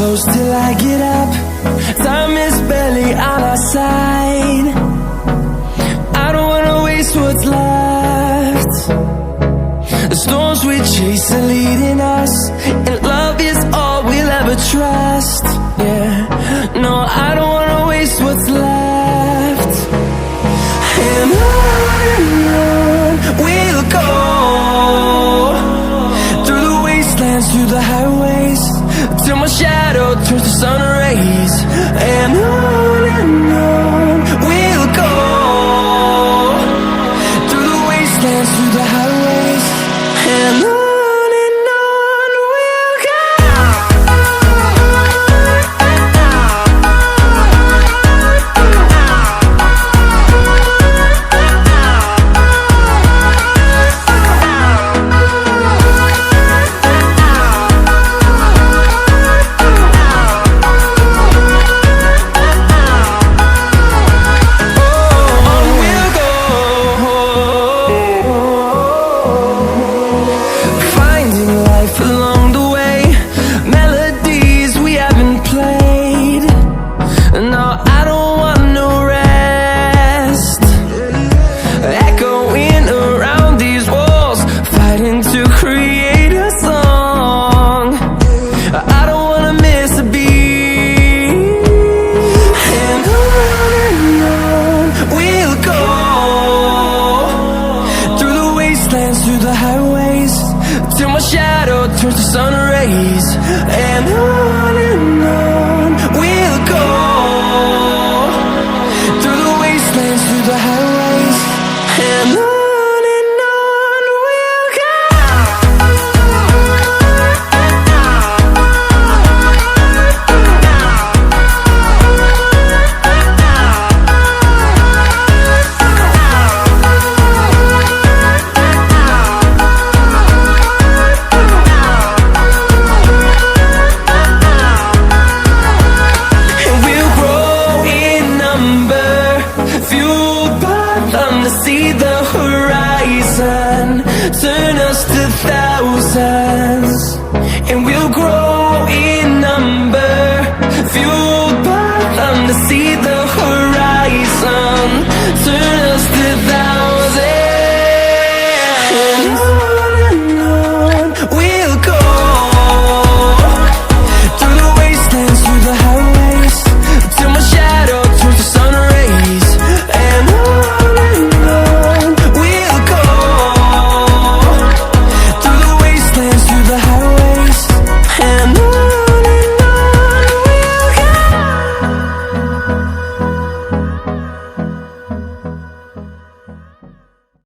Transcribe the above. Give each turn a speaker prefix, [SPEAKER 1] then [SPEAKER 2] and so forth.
[SPEAKER 1] close till I get up. Time is barely on our side. I don't wanna waste what's left. The storms we chase are leading us, and love is all we'll ever trust. Yeah, no, I don't wanna waste what's left. And on we'll go, through the wastelands, through the highways, till my shadow turns to sun rays. And on we'll go, through the wastelands, through the highways, and on we'll go. To create a song, I don't wanna miss a beat. And on we'll go, through the wastelands, through the highways, till my shadow turns to sun rays. And on we'll go, through the wastelands, through the highways, and on. See the horizon turn us to thousands, and we'll grow in number, fueled by them to see the